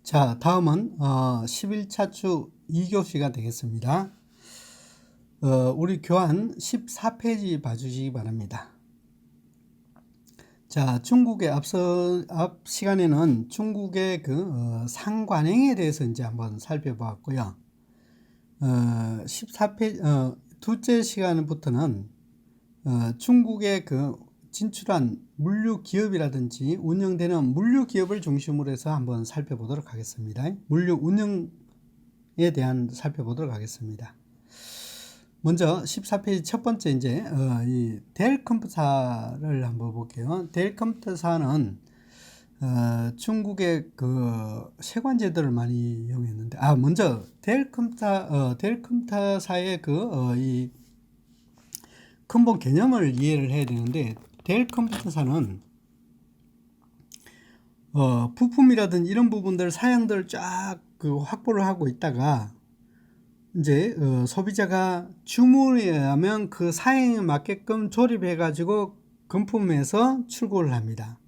자, 다음은 11차 주 2교시가 되겠습니다. 우리 교환 14페이지 봐주시기 바랍니다. 자, 중국의 앞 시간에는 중국의 상관행에 대해서 이제 한번 살펴보았고요. 14페이지, 둘째 시간부터는 중국의 진출한 물류 기업이라든지 운영되는 물류 기업을 중심으로 해서 한번 살펴보도록 하겠습니다. 물류 운영에 대한 살펴보도록 하겠습니다. 먼저 14페이지 첫 번째 이제 이 델 컴퓨터사를 한번 볼게요. 델 컴퓨터사는 중국의 세관 제도를 많이 이용했는데, 먼저 델 컴퓨터사의 이 근본 개념을 이해를 해야 되는데, 델 컴퓨터사는 부품이라든지 이런 부분들 사양들을 쫙 확보를 하고 있다가 이제 소비자가 주문에 의하면 그 사양에 맞게끔 조립해 가지고 금품에서 출고를 합니다.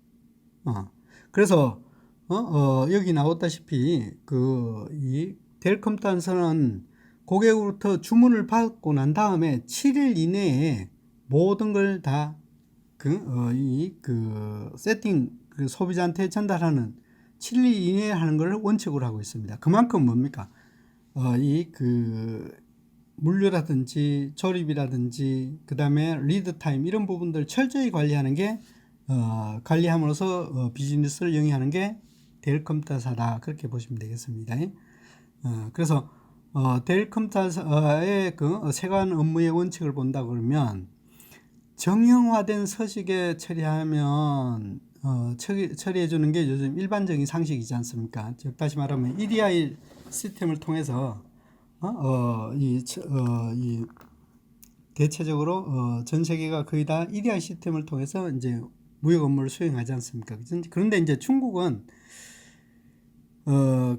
그래서 여기 나왔다시피 이 델 컴퓨터사는 고객으로부터 주문을 받고 난 다음에 7일 이내에 모든 걸 다 세팅, 소비자한테 전달하는 7일 이내에 하는 걸 원칙으로 하고 있습니다. 그만큼 뭡니까? 물류라든지 조립이라든지 그 다음에 리드 타임 이런 부분들 철저히 관리하는 게 관리함으로써 비즈니스를 영위하는 게 델 컴퓨터사다, 그렇게 보시면 되겠습니다. 그래서 델 컴퓨터사의 세관 업무의 원칙을 본다 그러면, 정형화된 서식에 처리하면 처리해 주는 게 요즘 일반적인 상식이지 않습니까? 즉 다시 말하면 EDI 시스템을 통해서 대체적으로 전 세계가 거의 다 EDI 시스템을 통해서 이제 무역 업무를 수행하지 않습니까? 그런데 이제 중국은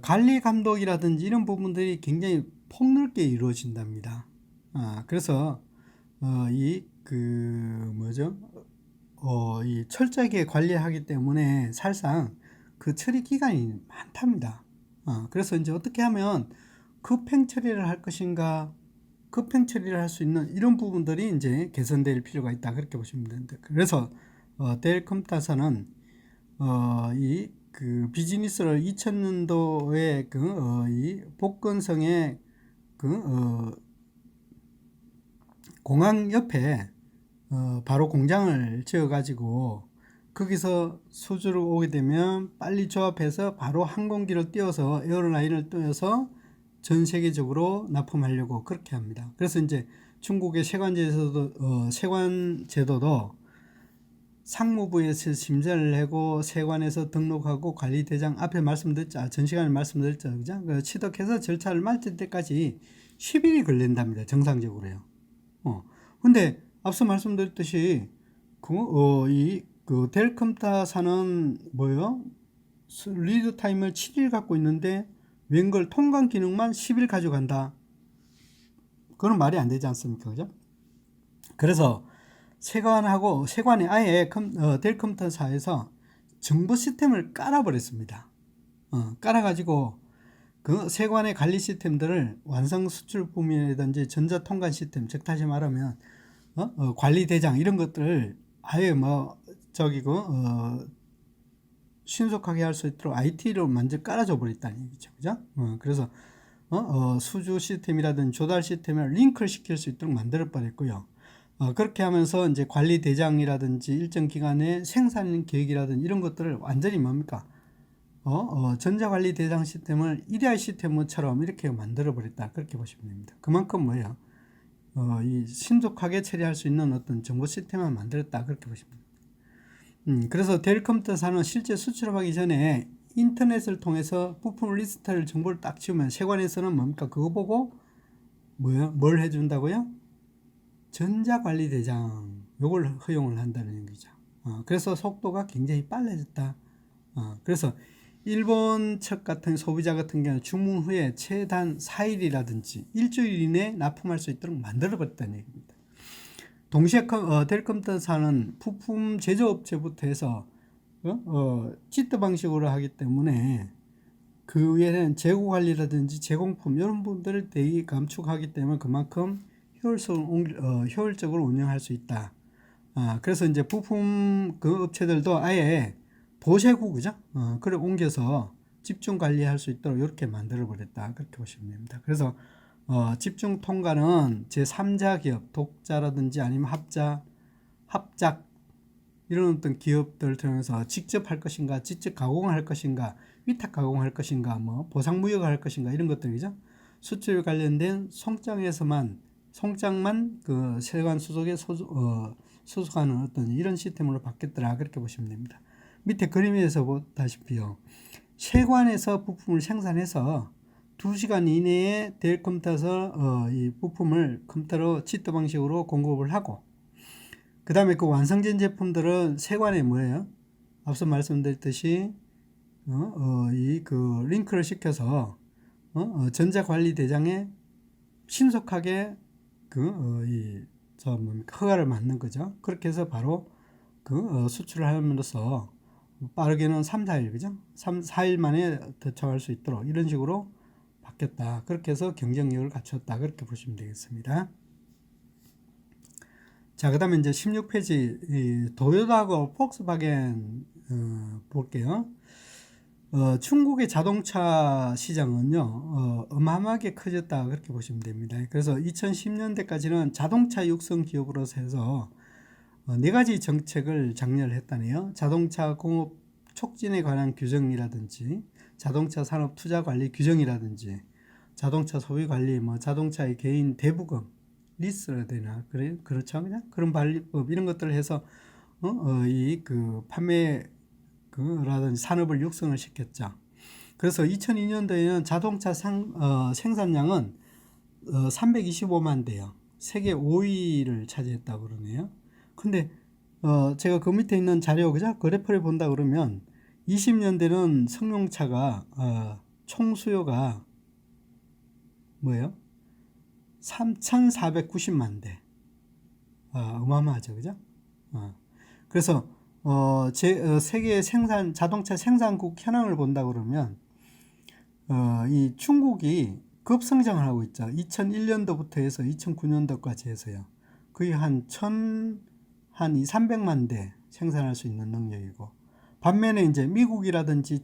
관리 감독이라든지 이런 부분들이 굉장히 폭넓게 이루어진답니다. 그래서 이 철저하게 관리하기 때문에 사실상 그 처리 기간이 많답니다. 그래서 이제 어떻게 하면 급행 처리를 할 것인가, 급행 처리를 할 수 있는 이런 부분들이 이제 개선될 필요가 있다, 그렇게 보시면 됩니다. 그래서 델 컴퓨터사는 비즈니스를 2000년도에 이 복건성의 공항 옆에 바로 공장을 지어 가지고 거기서 수주를 오게 되면 빨리 조합해서 바로 항공기를 띄워서 에어라인을 띄워서 전 세계적으로 납품하려고 그렇게 합니다. 그래서 이제 중국의 세관 제도도 상무부에서 심사를 하고 세관에서 등록하고 관리대장, 앞에 말씀드렸죠. 전 시간에 말씀드렸죠. 그죠? 취득해서 절차를 마칠 때까지 10일이 걸린답니다. 정상적으로요. 근데 앞서 말씀드렸듯이 델 컴퓨터사는 뭐예요? 리드 타임을 7일 갖고 있는데 웬걸 통관 기능만 10일 가져간다. 그건 말이 안 되지 않습니까? 그죠? 그래서 세관이 아예 델 컴퓨터사에서 정보 시스템을 깔아버렸습니다. 깔아가지고 세관의 관리 시스템들을 완성 수출품이라든지 전자통관 시스템, 즉 다시 말하면 관리 대장 이런 것들을 아예 신속하게 할 수 있도록 IT로 먼저 깔아줘 버렸다는 얘기죠. 그죠? 그래서 수주 시스템이라든지 조달 시스템을 링크를 시킬 수 있도록 만들어 버렸고요. 그렇게 하면서 이제 관리 대장이라든지 일정 기간의 생산 계획이라든지 이런 것들을 완전히 뭡니까? 전자관리 대장 시스템을 EDI 시스템처럼 이렇게 만들어 버렸다, 그렇게 보시면 됩니다. 그만큼 뭐예요? 이 신속하게 처리할 수 있는 어떤 정보 시스템을 만들었다, 그렇게 보시면 됩니다. 그래서 델 컴퓨터사는 실제 수출하기 전에 인터넷을 통해서 부품 리스트를 정보를 딱 치우면 세관에서는 뭡니까? 그거 보고 뭘 해준다고요? 전자관리대장, 요걸 허용을 한다는 얘기죠. 그래서 속도가 굉장히 빨라졌다. 그래서 일본 측 같은 소비자 같은 경우는 주문 후에 최단 4일이라든지 일주일 이내에 납품할 수 있도록 만들어버렸다는 얘기입니다. 동시에 델 컴퓨터사는 부품 제조업체부터 해서 지트 방식으로 하기 때문에 그 외에는 재고 관리라든지 제공품 이런 부분들을 대기 감축하기 때문에 그만큼 효율적으로 운영할 수 있다. 그래서 이제 부품 그 업체들도 아예 보세고 그죠? 그걸 옮겨서 집중 관리할 수 있도록 이렇게 만들어 버렸다. 그렇게 보시면 됩니다. 그래서 집중 통과는 제3자 기업, 독자라든지 아니면 합작 이런 어떤 기업들을 통해서 직접 할 것인가, 직접 가공할 것인가, 위탁 가공할 것인가, 뭐 보상무역을 할 것인가 이런 것들이죠. 수출 관련된 송장만 그 세관 수속에 수속하는 어떤 이런 시스템으로 바뀌었더라 그렇게 보시면 됩니다. 밑에 그림에서 보다시피요. 세관에서 부품을 생산해서 2시간 이내에 델 컴퓨터에서 이 부품을 컴퓨터로 치트 방식으로 공급을 하고 그 다음에 그 완성된 제품들은 세관에 뭐예요? 앞서 말씀드렸듯이 이 그 링크를 시켜서 전자관리 대장에 신속하게 허가를 받는 거죠. 그렇게 해서 바로 수출을 함으로써 빠르게는 3, 4일 그죠? 3, 4일 만에 도착할 수 있도록 이런 식으로 바뀌었다. 그렇게 해서 경쟁력을 갖췄다. 그렇게 보시면 되겠습니다. 자, 그 다음에 이제 16페이지, 도요타하고 폭스바겐, 볼게요. 중국의 자동차 시장은요, 어마어마하게 커졌다. 그렇게 보시면 됩니다. 그래서 2010년대까지는 자동차 육성 기업으로서 해서, 4가지 정책을 장려했다네요. 자동차 공업 촉진에 관한 규정이라든지, 자동차 산업 투자 관리 규정이라든지, 자동차 소비 관리, 뭐 자동차의 개인 대부금, 리스라 되나 그렇죠 그냥 그런 관리법 이런 것들을 해서 이 그 판매 라든지 산업을 육성을 시켰죠. 그래서 2002년도에는 자동차 생산량은 325만 대요. 세계 5위를 차지했다고 그러네요. 근데 제가 그 밑에 있는 자료 그죠? 그래프를 본다 그러면 20년대는 승용차가 총 수요가 뭐예요? 3,490만 대. 어마어마하죠, 그죠? 그래서 세계 자동차 생산국 현황을 본다 그러면 이 중국이 급성장을 하고 있죠. 2001년도부터 해서 2009년도까지 해서요. 거의 한 300만 대 생산할 수 있는 능력이고 반면에 이제 미국이라든지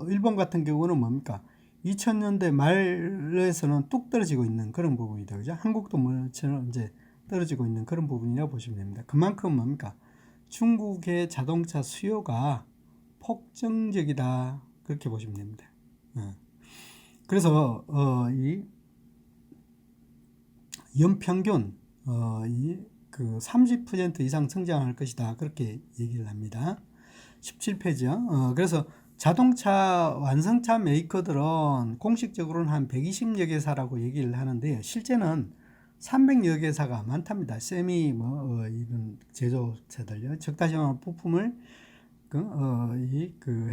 일본 같은 경우는 뭡니까? 2000년대 말에서는 뚝 떨어지고 있는 그런 부분이다. 그죠? 한국도 뭐처럼 이제 떨어지고 있는 그런 부분이라고 보시면 됩니다. 그만큼 뭡니까? 중국의 자동차 수요가 폭증적이다. 그렇게 보시면 됩니다. 그래서 이 연평균 그 30% 이상 성장할 것이다. 그렇게 얘기를 합니다. 17페이지요. 그래서 자동차 완성차 메이커들은 공식적으로는 한 120여 개사라고 얘기를 하는데요. 실제는 300여 개사가 많답니다. 이런 제조업체들요. 적다시마 부품을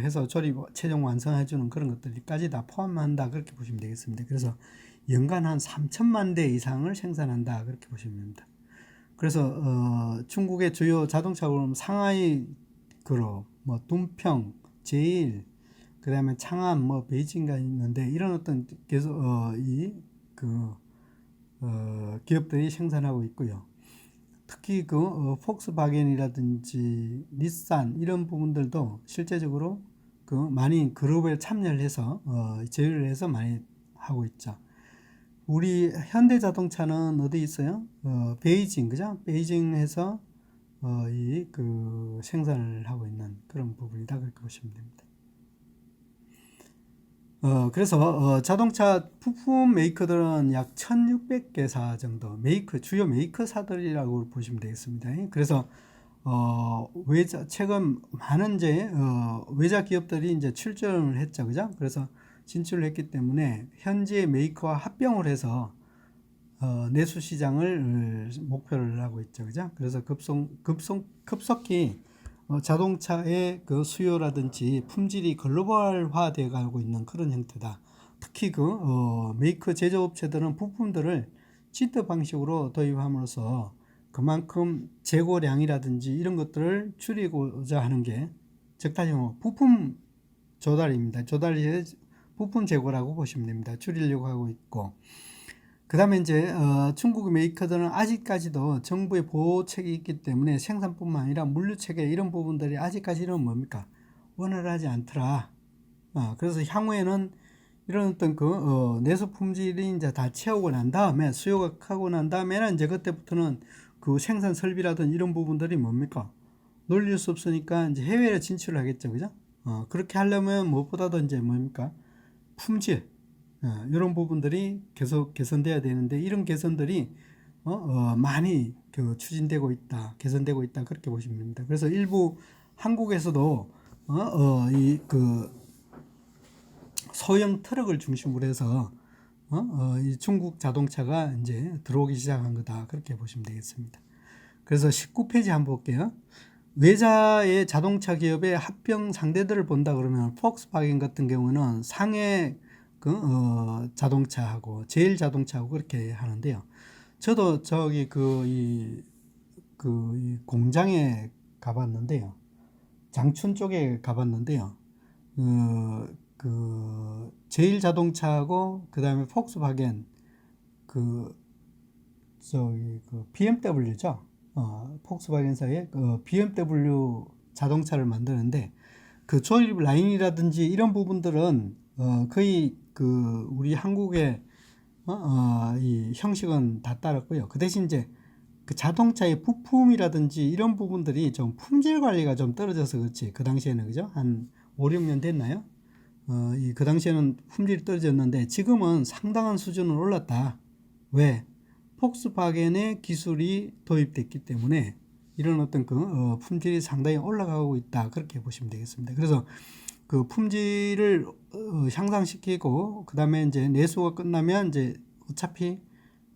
해서 조립 최종 완성해주는 그런 것들까지 다 포함한다. 그렇게 보시면 되겠습니다. 그래서 연간 한 3천만 대 이상을 생산한다. 그렇게 보시면 됩니다. 그래서 중국의 주요 자동차 그룹 상하이 그룹, 뭐 둔평, 제일, 그 다음에 창안, 뭐 베이징가 있는데 이런 어떤 계속 기업들이 생산하고 있고요. 특히 폭스바겐이라든지 닛산 이런 부분들도 실제적으로 많이 그룹에 참여를 해서 제휴를 해서 많이 하고 있죠. 우리 현대자동차는 어디 있어요? 베이징, 그죠? 베이징에서 생산을 하고 있는 그런 부분이다. 그렇게 보시면 됩니다. 그래서 자동차 부품 메이커들은 약 1600개사 정도 주요 메이커사들이라고 보시면 되겠습니다. 그래서 최근 많은 외자 기업들이 이제 출전을 했죠. 그죠? 그래서 진출을 했기 때문에 현재 메이커와 합병을 해서 내수 시장을 목표를 하고 있죠. 그죠? 그래서 급속히 자동차의 그 수요라든지 품질이 글로벌화 되어 가고 있는 그런 형태다. 특히 메이커 제조업체들은 부품들을 치트 방식으로 도입함으로써 그만큼 재고량이라든지 이런 것들을 줄이고자 하는 게 적다시마 부품 조달입니다. 조달의 부품 재고라고 보시면 됩니다. 줄이려고 하고 있고. 그 다음에 이제 중국 메이커들은 아직까지도 정부의 보호책이 있기 때문에 생산뿐만 아니라 물류체계 이런 부분들이 아직까지는 뭡니까? 원활하지 않더라. 그래서 향후에는 이런 어떤 내수 품질이 이제 다 채우고 난 다음에 수요가 하고 난 다음에는 이제 그때부터는 그 생산 설비라든 이런 부분들이 뭡니까? 놀릴 수 없으니까 이제 해외에 진출을 하겠죠. 그죠? 그렇게 하려면 무엇보다도 이제 뭡니까? 품질. 이런 부분들이 계속 개선돼야 되는데 이런 개선들이 많이 추진되고 있다, 개선되고 있다 그렇게 보시면 됩니다. 그래서 일부 한국에서도 이 소형 트럭을 중심으로 해서 이 중국 자동차가 이제 들어오기 시작한 거다 그렇게 보시면 되겠습니다. 그래서 19페이지 한번 볼게요. 외자의 자동차 기업의 합병 상대들을 본다 그러면 폭스바겐 같은 경우는 상해 자동차하고 제일 자동차하고 그렇게 하는데요. 저도 저기 이 공장에 가봤는데요. 장춘 쪽에 가봤는데요. 제일 자동차하고 그 다음에 폭스바겐 BMW죠. 폭스바겐사의 BMW 자동차를 만드는데 그 조립 라인이라든지 이런 부분들은 거의 우리 한국의 이 형식은 다 따랐고요. 그 대신 이제 그 자동차의 부품이라든지 이런 부분들이 좀 품질 관리가 좀 떨어져서 그렇지. 그 당시에는 그죠? 한 5, 6년 됐나요? 그 당시에는 품질이 떨어졌는데 지금은 상당한 수준으로 올랐다. 왜? 폭스바겐의 기술이 도입됐기 때문에 이런 어떤 품질이 상당히 올라가고 있다. 그렇게 보시면 되겠습니다. 그래서 그 품질을 향상시키고 그 다음에 이제 내수가 끝나면 이제 어차피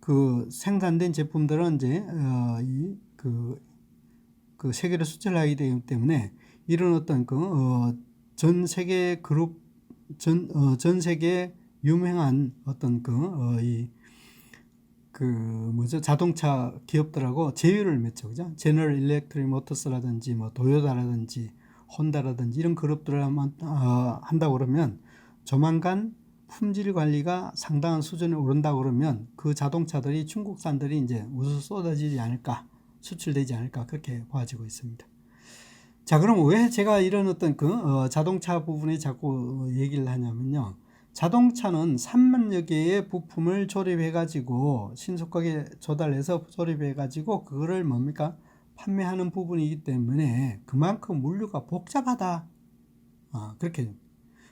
그 생산된 제품들은 이제 그 세계로 수출하기 되기 때문에 이런 어떤 전 세계 그룹 전 세계 유명한 어떤 자동차 기업들하고 제휴를 맺죠. 그죠? 제너럴 일렉트릭 모터스라든지 뭐 도요타라든지 혼다라든지 이런 그룹들을 한다고 그러면 조만간 품질 관리가 상당한 수준에 오른다 그러면 그 자동차들이 중국산들이 이제 우수 쏟아지지 않을까, 수출되지 않을까 그렇게 봐지고 있습니다. 자, 그럼 왜 제가 이런 어떤 자동차 부분에 자꾸 얘기를 하냐면요. 자동차는 3만여 개의 부품을 조립해가지고 신속하게 조달해서 조립해가지고 그거를 뭡니까? 판매하는 부분이기 때문에 그만큼 물류가 복잡하다. 그렇게.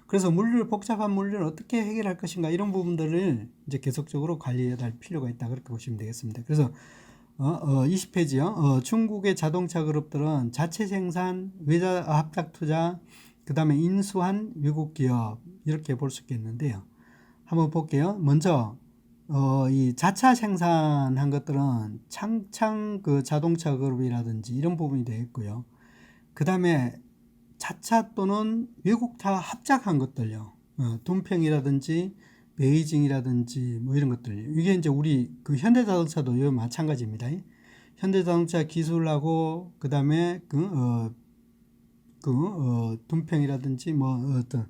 그래서 복잡한 물류를 어떻게 해결할 것인가 이런 부분들을 이제 계속적으로 관리해야 할 필요가 있다. 그렇게 보시면 되겠습니다. 그래서 20페이지요. 중국의 자동차 그룹들은 자체 생산, 외자 합작 투자, 그 다음에 인수한 외국 기업 이렇게 볼 수 있겠는데요. 한번 볼게요. 먼저 이 자차 생산한 것들은 창창 자동차 그룹이라든지 이런 부분이 되겠고요. 그 다음에 자차 또는 외국차 합작한 것들요. 둔평이라든지 베이징이라든지 뭐 이런 것들. 이게 이제 우리 현대자동차도 요 마찬가지입니다. 현대자동차 기술하고 그 다음에 둔평이라든지 뭐 어떤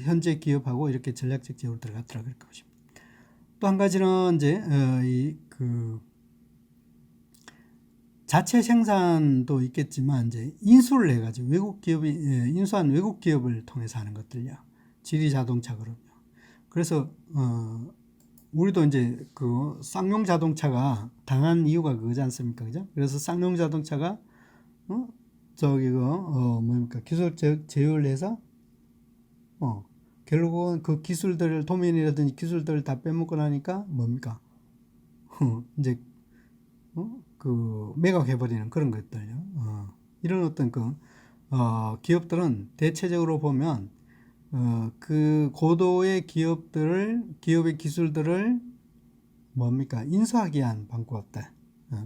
현재 기업하고 이렇게 전략적 제휴로 들어갔더라 그렇게 보시면. 또 한 가지는 이제 자체 생산도 있겠지만 이제 인수를 해가지고 외국 기업이 인수한 외국 기업을 통해서 하는 것들요. 지리 자동차 그룹요. 그래서 우리도 이제 쌍용 자동차가 당한 이유가 그거지 않습니까, 그죠? 그래서 쌍용 자동차가 뭡니까 기술 제휴를 해서 결국은 그 기술들을 도면이라든지 기술들을 다 빼먹고 나니까 뭡니까 이제 매각해버리는 그런 것들요. 이런 어떤 기업들은 대체적으로 보면 그 고도의 기업의 기술들을 뭡니까 인수하기 위한 방법이 없다.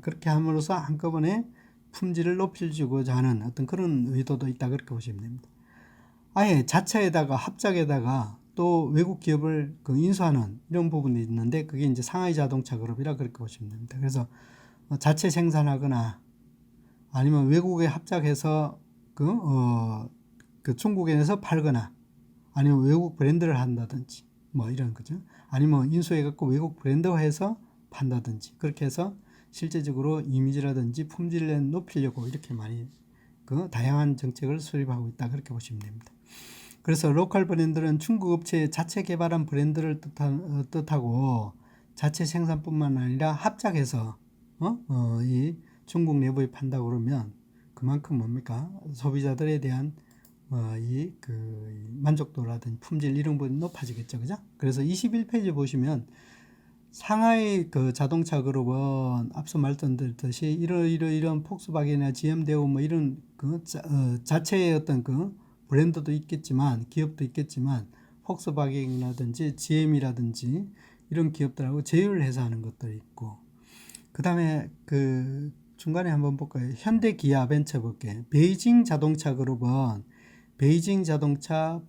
그렇게 함으로써 한꺼번에 품질을 높여주고자 하는 어떤 그런 의도도 있다 그렇게 보시면 됩니다. 아예 자차에다가 합작에다가 또 외국 기업을 인수하는 이런 부분이 있는데 그게 이제 상하이 자동차 그룹이라 그렇게 보시면 됩니다. 그래서 자체 생산하거나 아니면 외국에 합작해서 그 중국에서 팔거나 아니면 외국 브랜드를 한다든지 뭐 이런 거죠. 아니면 인수해갖고 외국 브랜드화해서 판다든지 그렇게 해서 실제적으로 이미지라든지 품질을 높이려고 이렇게 많이 그 다양한 정책을 수립하고 있다 그렇게 보시면 됩니다. 그래서 로컬 브랜드는 중국 업체의 자체 개발한 브랜드를 뜻하고 자체 생산뿐만 아니라 합작해서 이 중국 내부에 판다고 그러면 그만큼 뭡니까 소비자들에 대한 이 그 만족도라든지 품질 이런 부분이 높아지겠죠, 그죠? 그래서 21페이지 보시면 상하이 그 자동차 그룹은 앞서 말씀드렸듯이 이런 폭스바겐이나 GM대우 뭐 이런 그 자체의 어떤 그 브랜드도 있겠지만 기업도 있겠지만 폭스바겐이라든지 GM이라든지 이런 기업들하고 제휴를 해서 하는 것들이 있고 그 다음에 그 중간에 한번 볼까요? 현대 기아 벤처 볼게요. 베이징 자동차 그룹은 베이징 자동차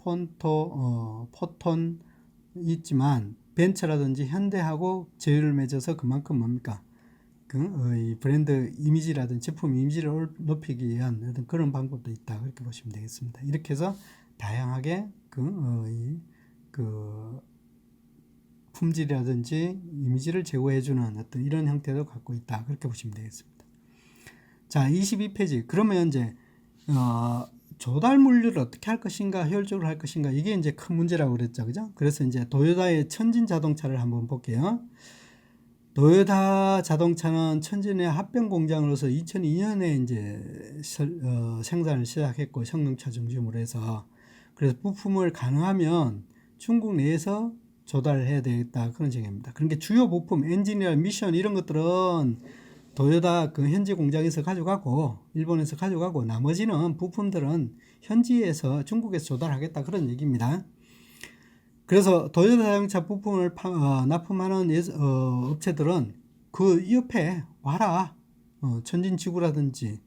포톤 있지만 벤처라든지 현대하고 제휴를 맺어서 그만큼 뭡니까 이 브랜드 이미지라든지 제품 이미지를 높이기 위한 어떤 그런 방법도 있다 그렇게 보시면 되겠습니다. 이렇게 해서 다양하게 그 품질이라든지 이미지를 제고해주는 어떤 이런 형태도 갖고 있다 그렇게 보시면 되겠습니다. 자 22페이지 그러면 이제 조달 물류를 어떻게 할 것인가 효율적으로 할 것인가 이게 이제 큰 문제라고 그랬죠, 그죠? 그래서 이제 도요타의 천진 자동차를 한번 볼게요. 도요타 자동차는 천진의 합병 공장으로서 2002년에 이제 생산을 시작했고 성능차 중심으로 해서 그래서 부품을 가능하면 중국 내에서 조달을 해야 되겠다 그런 생각입니다. 그러니까 주요 부품 엔진이나 미션 이런 것들은 도요타 그 현지 공장에서 가져가고 일본에서 가져가고 나머지는 부품들은 현지에서 중국에서 조달하겠다 그런 얘기입니다. 그래서 도요타 자동차 부품을 납품하는 업체들은 그 옆에 와라 천진지구라든지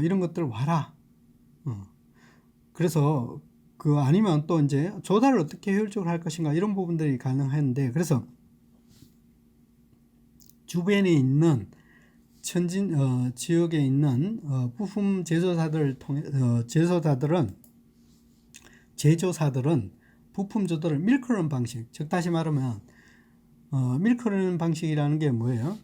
이런 것들 와라 그래서 그 아니면 또 이제 조달을 어떻게 효율적으로 할 것인가 이런 부분들이 가능한데 그래서 주변에 있는 천진 지역에 있는 부품 제조사들을 통해 제조사들은 부품 조달을 밀크런 방식, 즉 다시 말하면 밀크런 방식이라는 게 뭐예요?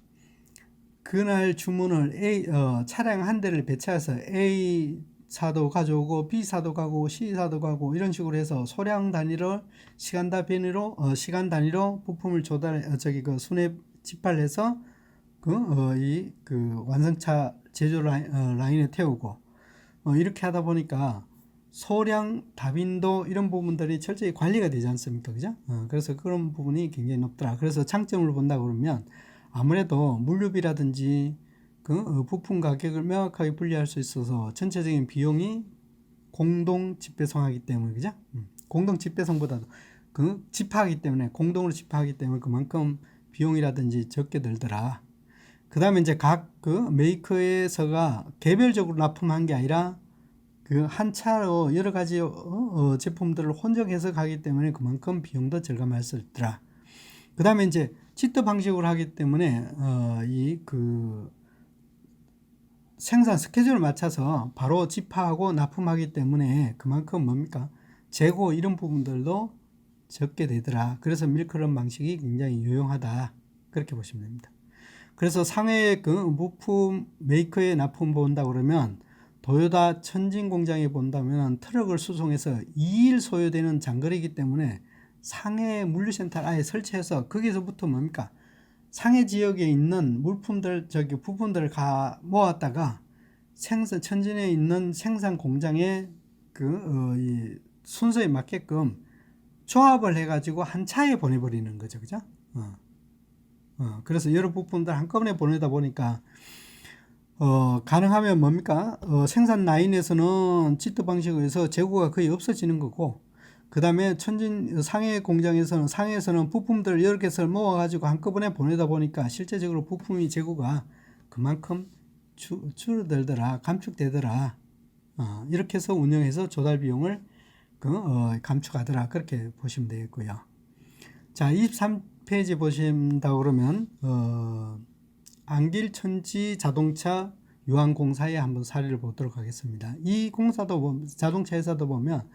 그날 주문을 차량 한 대를 배차해서 A 사도 가져오고 B 사도 가고 C 사도 가고 이런 식으로 해서 소량 단위로 시간 단위로 부품을 순회 집발해서 그 완성차 제조 라인에 태우고 이렇게 하다 보니까 소량 다빈도 이런 부분들이 철저히 관리가 되지 않습니까, 그죠? 그래서 그런 부분이 굉장히 높더라. 그래서 장점을 본다 그러면 아무래도 물류비라든지 그 부품 가격을 명확하게 분리할 수 있어서 전체적인 비용이 공동 집배송하기 때문에 그죠? 공동 집배송보다도 그 집하하기 때문에 공동으로 집하하기 때문에 그만큼 비용이라든지 적게 들더라. 그 다음에 이제 각 그 메이커에서가 개별적으로 납품한 게 아니라 그 한 차로 여러 가지 제품들을 혼적해서 가기 때문에 그만큼 비용도 절감할 수 있더라. 그 다음에 이제 지트 방식으로 하기 때문에 이 그 생산 스케줄을 맞춰서 바로 집하하고 납품하기 때문에 그만큼 뭡니까 재고 이런 부분들도 적게 되더라. 그래서 밀크런 방식이 굉장히 유용하다 그렇게 보시면 됩니다. 그래서 상해 그 부품 메이커에 납품 본다 그러면 도요타 천진 공장에 본다면 트럭을 수송해서 2일 소요되는 장거리이기 때문에 상해 물류센터를 아예 설치해서 거기서부터 뭡니까 상해 지역에 있는 부품들을 모았다가 천진에 있는 생산 공장에 이 순서에 맞게끔 조합을 해가지고 한 차에 보내버리는 거죠, 그죠? 그래서 여러 부품들 한꺼번에 보내다 보니까 가능하면 뭡니까 생산 라인에서는 지트 방식으로 해서 재고가 거의 없어지는 거고 그 다음에 상해 공장에서는 상해에서는 부품들을 여러 개를 모아가지고 한꺼번에 보내다 보니까 실제적으로 부품이 재고가 그만큼 줄어들더라 감축되더라 이렇게 해서 운영해서 조달 비용을 감축하더라 그렇게 보시면 되겠고요. 자 23페이지 보신다 그러면 안길 천지 자동차 유한 공사의 한번 사례를 보도록 하겠습니다. 이 공사도 자동차 회사도 보면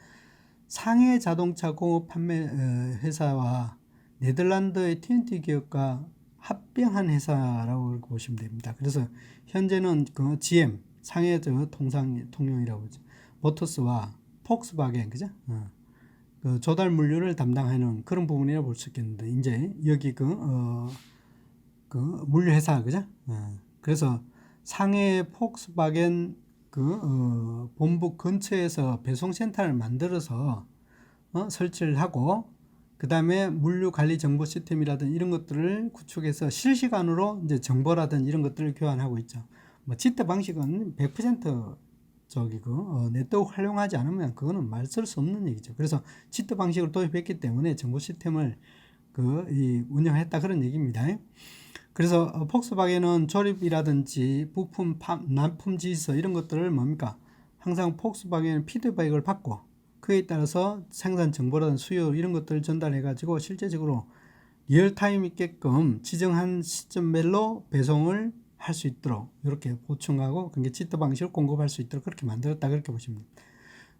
상해 자동차 공업 판매 회사와 네덜란드의 TNT 기업과 합병한 회사라고 보시면 됩니다. 그래서 현재는 그 GM 상해 통용이라고 하죠. 모터스와 폭스바겐 그죠? 그 조달 물류를 담당하는 그런 부분이라고 볼 수 있겠는데 이제 여기 그 물류 회사 그죠? 그래서 상해 폭스바겐 본부 근처에서 배송센터를 만들어서 설치를 하고 그 다음에 물류 관리 정보 시스템이라든 이런 것들을 구축해서 실시간으로 이제 정보라든 이런 것들을 교환하고 있죠. 뭐 지트 방식은 100% 저기 네트워크 활용하지 않으면 그거는 말 쓸 수 없는 얘기죠. 그래서 지트 방식을 도입했기 때문에 정보 시스템을 운영했다 그런 얘기입니다. 그래서 폭스바겐은 조립이라든지 부품 납품 지시서 이런 것들을 뭡니까? 항상 폭스바겐 피드백을 받고 그에 따라서 생산 정보라든 수요 이런 것들을 전달해 가지고 실제적으로 리얼타임 있게끔 지정한 시점별로 배송을 할 수 있도록 이렇게 보충하고 그게 지트 방식을 공급할 수 있도록 그렇게 만들었다 그렇게 보시면 됩니다.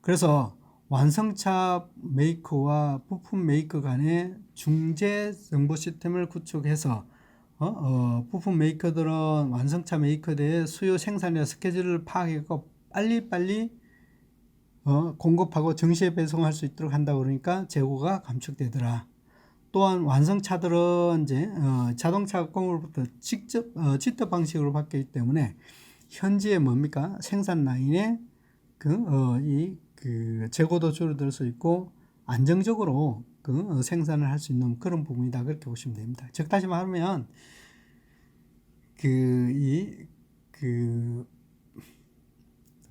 그래서 완성차 메이커와 부품 메이커 간의 중재 정보 시스템을 구축해서 부품 메이커들은 완성차 메이커들의 수요 생산이나 스케줄을 파악하고 빨리빨리 공급하고 정시에 배송할 수 있도록 한다 그러니까 재고가 감축되더라. 또한 완성차들은 이제 자동차 공업으로부터 직접 지트 방식으로 바뀌기 때문에 현지에 뭡니까 생산 라인에 재고도 줄어들 수 있고 안정적으로 생산을 할 수 있는 그런 부분이다 그렇게 보시면 됩니다. 즉 다시 말하면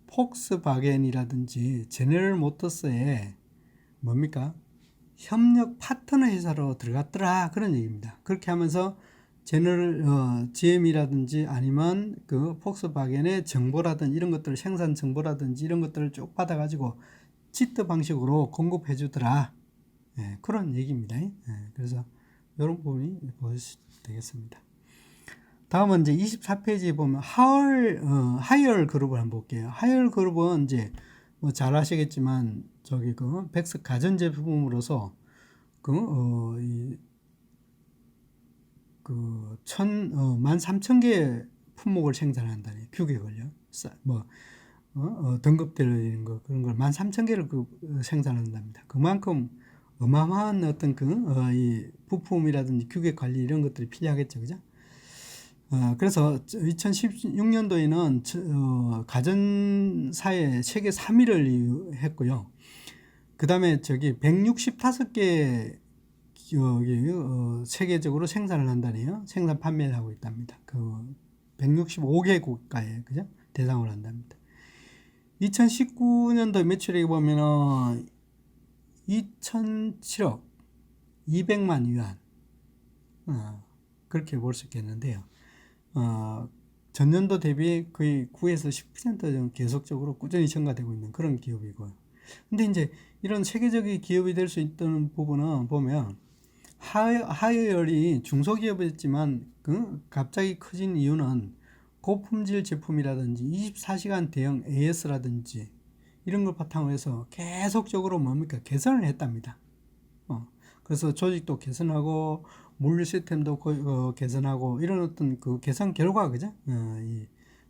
폭스바겐이라든지 제너럴 모터스에 뭡니까 협력 파트너 회사로 들어갔더라 그런 얘기입니다. 그렇게 하면서 GM이라든지 아니면 그 폭스바겐의 정보라든지 이런 것들 생산 정보라든지 이런 것들을 쭉 받아가지고 지트 방식으로 공급해 주더라. 예, 그런 얘기입니다. 예, 그래서 이런 부분이 보시면 되겠습니다. 다음은 이제 24페이지에 보면 하이얼 그룹을 한번 볼게요. 하이얼 그룹은 이제 뭐 잘 아시겠지만 저기 백스 가전제품으로서 13,000개 품목을 생산한다니 규격을요. 등급되는 거 그런 걸 13,000개를 생산한답니다. 그만큼 어마어마한 어떤 이 부품이라든지 규격 관리 이런 것들이 필요하겠죠, 그죠? 그래서 2016년도에는 가전사에 세계 3위를 했고요. 그 다음에 165개 세계적으로 생산을 한다네요. 생산 판매를 하고 있답니다. 165개 국가에 그죠? 대상으로 한답니다. 2019년도 매출액 보면은 2,007억 200만 위안 그렇게 볼 수 있겠는데요. 전년도 대비 거의 9에서 10% 정도 계속적으로 꾸준히 증가되고 있는 그런 기업이고요. 근데 이제 이런 세계적인 기업이 될 수 있다는 부분은 보면 하이얼이 중소기업이었지만 갑자기 커진 이유는 고품질 제품이라든지 24시간 대응 AS라든지 이런 걸 바탕으로 해서 계속적으로 뭡니까 개선을 했답니다. 그래서 조직도 개선하고 물류 시스템도 개선하고 이런 어떤 개선 결과 그죠?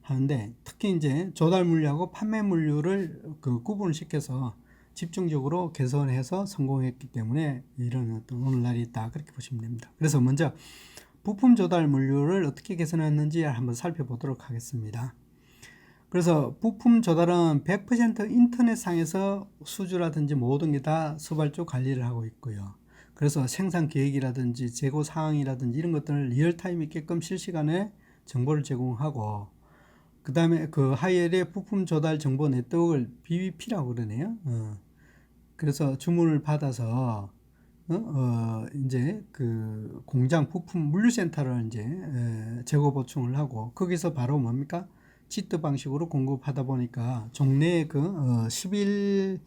하는데 특히 이제 조달 물류하고 판매 물류를 구분을 시켜서 집중적으로 개선해서 성공했기 때문에 이런 어떤 오늘날이 있다 그렇게 보시면 됩니다. 그래서 먼저 부품 조달 물류를 어떻게 개선했는지 한번 살펴보도록 하겠습니다. 그래서 부품 조달은 100% 인터넷상에서 수주라든지 모든 게 다 수발적 관리를 하고 있고요. 그래서 생산 계획이라든지 재고 상황이라든지 이런 것들을 리얼타임 있게끔 실시간에 정보를 제공하고 그 다음에 하이엘의 부품 조달 정보 네트워크를 BBP라고 그러네요. 그래서 주문을 받아서 이제 공장 부품 물류센터를 이제 재고 보충을 하고 거기서 바로 뭡니까 지트 방식으로 공급하다 보니까 종래의 10일의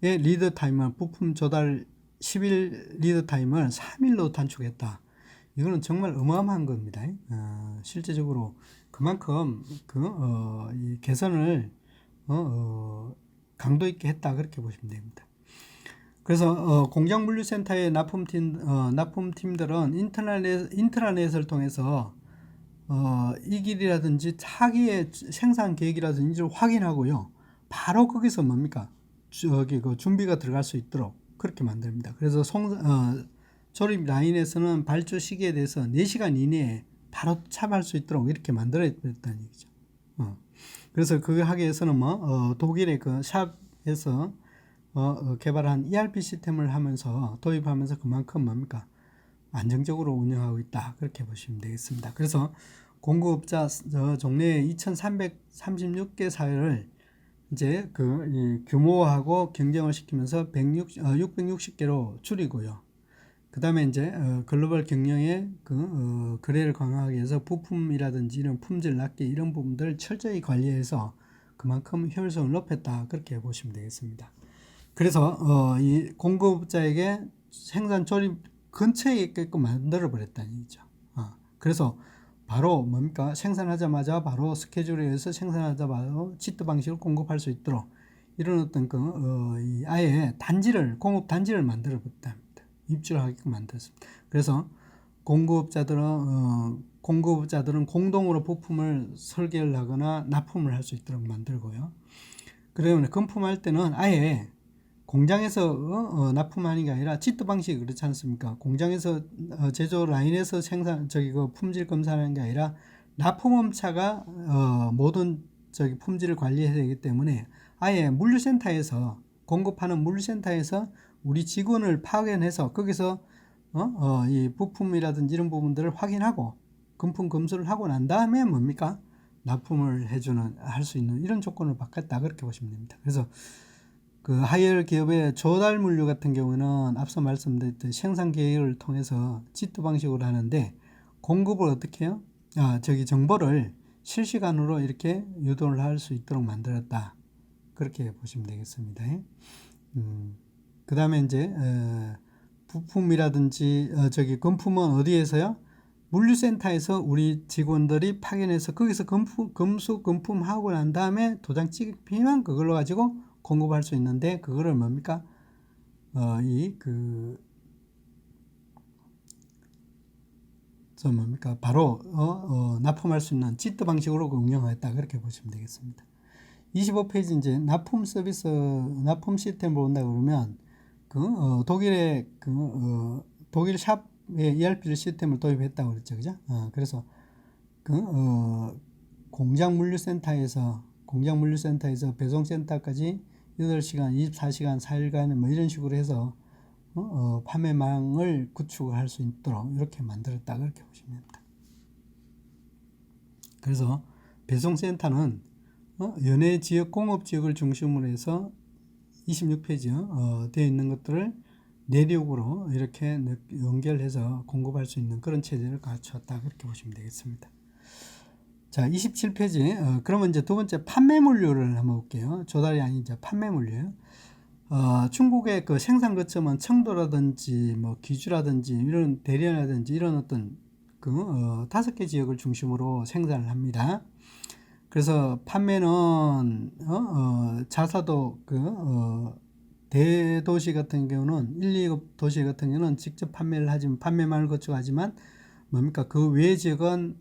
리드 타임을 부품 조달 10일 리드 타임을 3일로 단축했다. 이거는 정말 어마어마한 겁니다. 실제적으로 그만큼 이 개선을 강도 있게 했다 그렇게 보시면 됩니다. 그래서 공장물류센터의 납품팀들은 인트라넷을 통해서 이 길이라든지 차기의 생산 계획이라든지를 확인하고요. 바로 거기서 뭡니까? 저기 그 준비가 들어갈 수 있도록 그렇게 만듭니다. 그래서 조립 라인에서는 발주 시기에 대해서 4시간 이내에 바로 찹할 수 있도록 이렇게 만들어냈다는 얘기죠. 그래서 그거 하기 위해서는 독일의 그 샵에서 개발한 ERP 시스템을 하면서 도입하면서 그만큼 뭡니까? 안정적으로 운영하고 있다. 그렇게 보시면 되겠습니다. 그래서 공급업자 종래 2,336개 사회를 이제 이 규모화하고 경쟁을 시키면서 660개로 줄이고요. 그 다음에 이제 글로벌 경영의 거래를 강화하기 위해서 부품이라든지 이런 품질 낮게 이런 부분들을 철저히 관리해서 그만큼 효율성을 높였다. 그렇게 보시면 되겠습니다. 그래서 이 공급자에게 생산 조립 근처에 있게끔 만들어 버렸다는 얘기죠. 그래서 바로 뭡니까? 생산하자마자 바로 스케줄에 의해서 생산하자마자 치트 방식으로 공급할 수 있도록 이런 어떤 아예 공급 단지를 만들어 버렸답니다. 입주하게끔 만들었습니다. 그래서 공급자들은 공동으로 부품을 설계를 하거나 납품을 할 수 있도록 만들고요. 그러면 금품할 때는 아예 공장에서 납품하는 게 아니라 치트 방식이 그렇지 않습니까? 공장에서 제조 라인에서 품질 검사하는 게 아니라 납품업체가 모든 품질을 관리해야 되기 때문에 아예 물류센터에서 공급하는 물류센터에서 우리 직원을 파견해서 거기서 이 부품이라든지 이런 부분들을 확인하고 금품 검수를 하고 난 다음에 뭡니까? 납품을 할 수 있는 이런 조건을 바꿨다 그렇게 보시면 됩니다. 그래서 그 하이얼 기업의 조달 물류 같은 경우는 앞서 말씀드렸던 생산 계획을 통해서 치트 방식으로 하는데 공급을 어떻게 해요? 정보를 실시간으로 이렇게 유도를 할 수 있도록 만들었다. 그렇게 보시면 되겠습니다. 그 다음에 이제 부품이라든지 금품은 어디에서요? 물류센터에서 우리 직원들이 파견해서 거기서 금품하고 난 다음에 도장 찍히면 그걸로 가지고 공급할 수 있는데 그거를 뭡니까? 바로 납품할 수 있는 치트 방식으로 운영하였다 그렇게 보시면 되겠습니다. 25페이지 이제 납품 시스템으로 온다 그러면 독일의 독일 샵의 ERP 시스템을 도입했다고 그랬죠, 그죠? 그래서 공장 물류센터에서 배송센터까지 8시간, 24시간, 4일간 뭐 이런 식으로 해서 판매망을 구축할 수 있도록 이렇게 만들었다 그렇게 보시면 됩니다. 그래서 배송센터는 연해 지역 공업 지역을 중심으로 해서 26페이지요. 되어 있는 것들을 내륙으로 이렇게 연결해서 공급할 수 있는 그런 체제를 갖추었다 그렇게 보시면 되겠습니다. 자, 27페이지. 그러면 이제 두 번째 판매 물류를 한번 볼게요. 조달이 아닌 이제 판매 물류예요. 중국의 그 생산 거점은 청도라든지 뭐 귀주라든지 이런 대련이라든지 이런 어떤 5개 지역을 중심으로 생산을 합니다. 그래서 판매는 자사도 대도시 같은 경우는 1, 2급 도시 같은 경우는 직접 판매를 하지만 판매망을 거쳐가지만 뭡니까? 그 외 지역은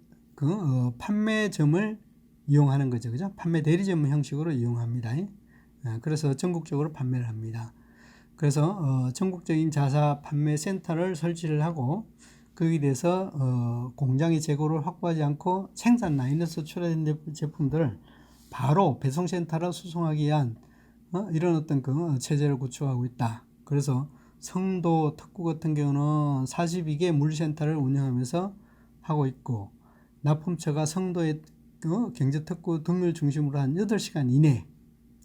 판매점을 이용하는 거죠. 그죠? 판매 대리점 형식으로 이용합니다. 그래서 전국적으로 판매를 합니다. 그래서 전국적인 자사 판매 센터를 설치를 하고 거기에 대해서 공장의 재고를 확보하지 않고 생산 라인에서 출하된 제품들을 바로 배송센터로 수송하기 위한 이런 어떤 체제를 구축하고 있다. 그래서 성도 특구 같은 경우는 42개 물류센터를 운영하면서 하고 있고 납품처가 성도의 경제특구 등을 중심으로 한 8시간 이내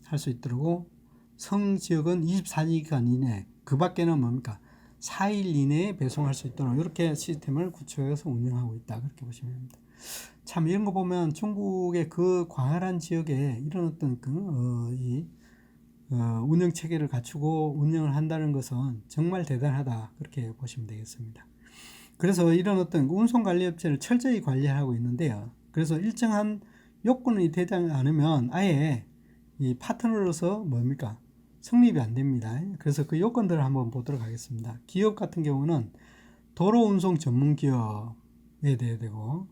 할 수 있도록 성지역은 24시간 이내 그 밖에는 뭡니까? 4일 이내에 배송할 수 있도록 이렇게 시스템을 구축해서 운영하고 있다. 그렇게 보시면 됩니다. 참 이런 거 보면 중국의 그 광활한 지역에 이런 어떤 운영 체계를 갖추고 운영을 한다는 것은 정말 대단하다. 그렇게 보시면 되겠습니다. 그래서 이런 어떤 운송 관리 업체를 철저히 관리하고 있는데요. 그래서 일정한 요건이 되지 않으면 아예 이 파트너로서 뭡니까? 성립이 안 됩니다. 그래서 그 요건들을 한번 보도록 하겠습니다. 기업 같은 경우는 도로운송 전문 기업에 돼야 되고,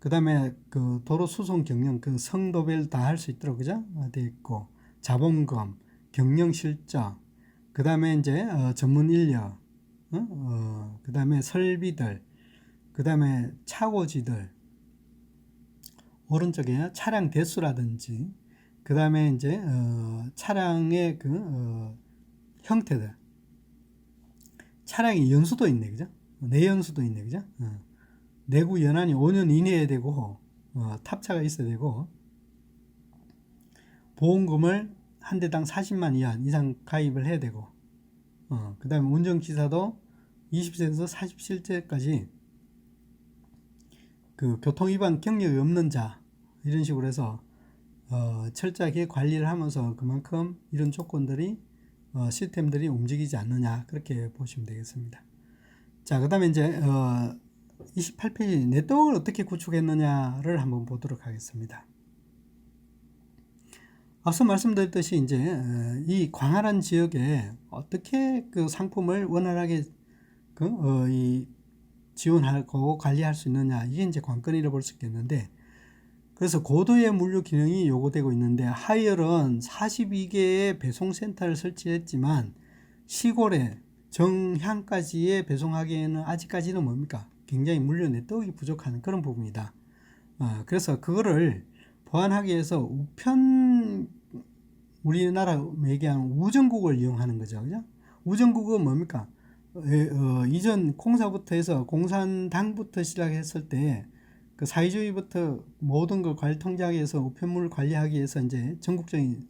그 다음에 그 도로수송 경영, 그 성도별 다 할 수 있도록, 그죠? 돼 있고, 자본금, 경영 실적, 그 다음에 이제 전문 인력, 그 다음에 설비들, 그 다음에 차고지들, 오른쪽에 차량 대수라든지, 그 다음에 이제 차량의 그 형태들, 차량의 연수도 있네, 그죠? 내연수도 있네, 그죠? 내구 연한이 5년 이내에 되고, 탑차가 있어야 되고, 보험금을 한 대당 40만 이상 가입을 해야 되고, 그 다음에 운전기사도 20세에서 47세까지 그 교통위반 경력이 없는 자, 이런 식으로 해서 철저하게 관리를 하면서 그만큼 이런 조건들이 시스템들이 움직이지 않느냐, 그렇게 보시면 되겠습니다. 자, 그 다음에 이제 28페이지 네트워크를 어떻게 구축했느냐를 한번 보도록 하겠습니다. 앞서 말씀드렸듯이 이제 이 광활한 지역에 어떻게 그 상품을 원활하게 이 지원하고 관리할 수 있느냐, 이게 이제 관건이라고 볼 수 있겠는데, 그래서 고도의 물류 기능이 요구되고 있는데, 하이얼은 42개의 배송센터를 설치했지만 시골에 정향까지의 배송하기에는 아직까지는 뭡니까? 굉장히 물류 네트워크가 부족한 그런 부분이다. 그래서 그거를 보완하기 위해서 우편, 우리나라 얘기하는 우정국을 이용하는 거죠. 그죠? 우정국은 뭡니까? 이전 공사부터 해서 공산당부터 시작했을 때 그 사회주의부터 모든 걸 관리 통제하기 위해서 우편물을 관리하기 위해서 이제 전국적인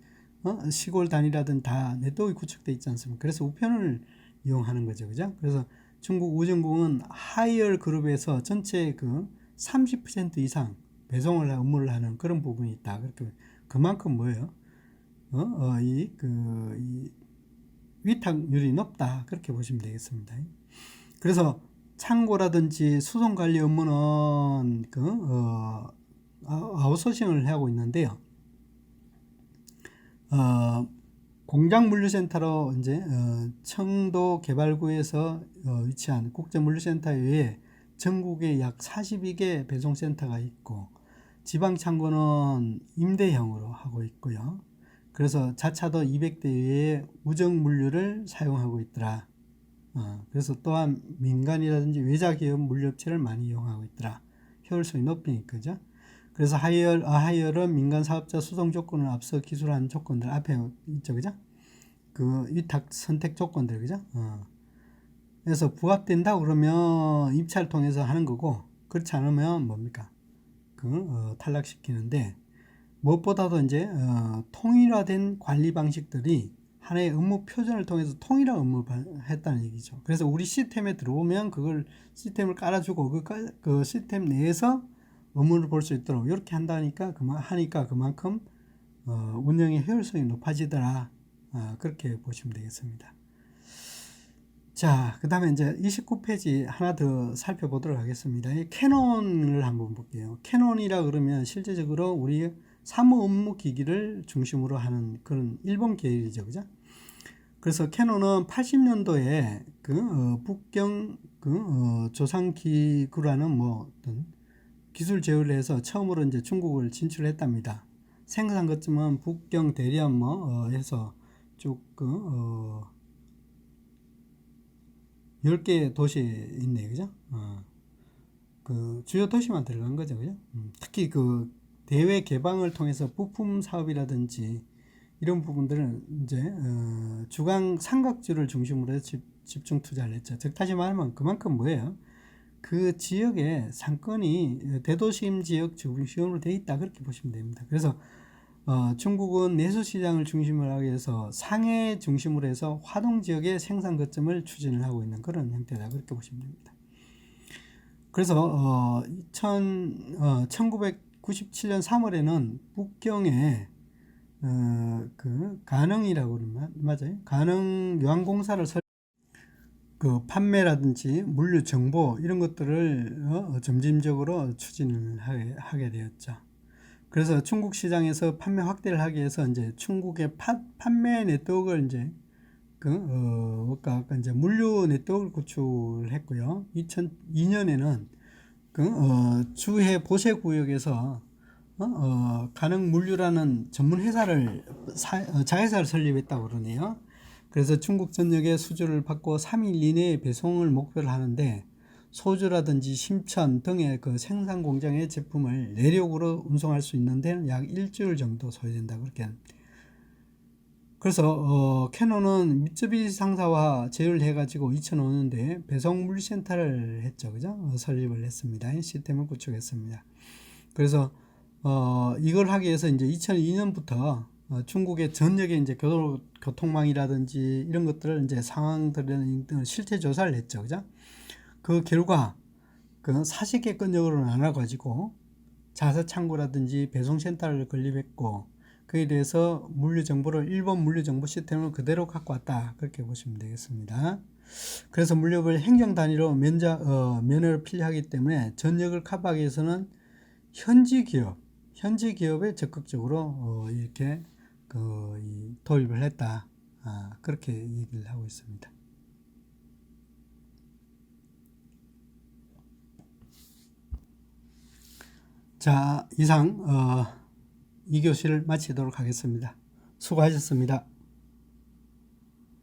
시골 단위라든 다 네트워크 구축돼 있지 않습니까? 그래서 우편을 이용하는 거죠. 그죠? 그래서 중국 우정국은 하이얼 그룹에서 전체 그 30% 이상 배송을 업무를 하는 그런 부분이 있다. 그렇게 그만큼 뭐예요? 이 위탁률이 높다. 그렇게 보시면 되겠습니다. 그래서 창고라든지 수송 관리 업무는 아웃소싱을 하고 있는데요. 공장 물류센터로 이제 청도 개발구에서 위치한 국제 물류센터 외에 전국에 약 42개 배송센터가 있고, 지방 창고는 임대형으로 하고 있고요. 그래서 자차도 200대 외에 우정 물류를 사용하고 있더라. 그래서 또한 민간이라든지 외자기업 물류업체를 많이 이용하고 있더라. 효율성이 높으니까, 그죠? 그래서 하이얼은 민간 사업자 수송 조건을 앞서 기술한 조건들 앞에 있죠, 그죠? 그 위탁 선택 조건들, 그죠? 그래서 부합된다 그러면 입찰 통해서 하는 거고, 그렇지 않으면 뭡니까? 탈락시키는데, 무엇보다도 이제 통일화된 관리 방식들이 하나의 업무 표준을 통해서 통일한 업무를 했다는 얘기죠. 그래서 우리 시스템에 들어오면 그걸 시스템을 깔아주고 그 시스템 내에서 업무를 볼 수 있도록 이렇게 한다니까 그만큼 운영의 효율성이 높아지더라. 그렇게 보시면 되겠습니다. 자, 그 다음에 이제 29페이지 하나 더 살펴보도록 하겠습니다. 캐논을 한번 볼게요. 캐논이라 그러면 실제적으로 우리 사무 업무 기기를 중심으로 하는 그런 일본 계열이죠, 그죠? 그래서 캐논은 80년도에 북경 조상기구라는 뭐 어떤 기술 제휴를 해서 처음으로 이제 중국을 진출했답니다. 생산 거점은 북경, 대련 해서 쭉 10개 도시 있네, 그죠? 그 주요 도시만 들어간 거죠, 그죠? 특히 그 대외 개방을 통해서 부품 사업이라든지 이런 부분들은 이제 주강 삼각주를 중심으로 해서 집중 투자를 했죠. 즉 다시 말하면 그만큼 뭐예요? 그 지역의 상권이 대도심 지역 중심으로 되어 있다, 그렇게 보시면 됩니다. 그래서 중국은 내수 시장을 중심으로 하기 위해서 상해 중심으로 해서 화동 지역의 생산 거점을 추진을 하고 있는 그런 형태다, 그렇게 보시면 됩니다. 그래서 1997년 3월에는 북경에 그 가능이라고 그러면 맞아요. 가능 요항공사를 그 판매라든지 물류 정보 이런 것들을 점진적으로 추진을 하게 되었죠. 그래서 중국 시장에서 판매 확대를 하기 위해서 이제 중국의 판매 네트워크를 이제 아까 이제 물류 네트워크를 구축했고요. 2002년에는 주해 보세 구역에서 가능 물류라는 전문 회사를 자회사를 설립했다고 그러네요. 그래서 중국 전역에 수주를 받고 3일 이내에 배송을 목표로 하는데 소주라든지 심천 등의 그 생산 공장의 제품을 내륙으로 운송할 수 있는 데는 약 일주일 정도 소요된다 그렇게. 그래서 캐논은 미쯔비시 상사와 제휴를 해가지고 2005년도에 배송 물류센터를 했죠, 그죠? 설립을 했습니다. 시스템을 구축했습니다. 그래서 이걸 하기 위해서 이제 2002년부터 중국의 전역의 이제 교통망이라든지 이런 것들을 이제 상황들을 실태 조사를 했죠, 그죠? 그 결과 그 40개 건역으로 나눠가지고 자사 창고라든지 배송센터를 건립했고 그에 대해서 물류 정보를 일본 물류 정보 시스템을 그대로 갖고 왔다 그렇게 보시면 되겠습니다. 그래서 물류를 행정 단위로 면허를 필요하기 때문에 전역을 커버하기 위해서는 현지 기업에 적극적으로 이렇게 도입을 했다. 그렇게 얘기를 하고 있습니다. 자, 이상 2교시를 마치도록 하겠습니다. 수고하셨습니다.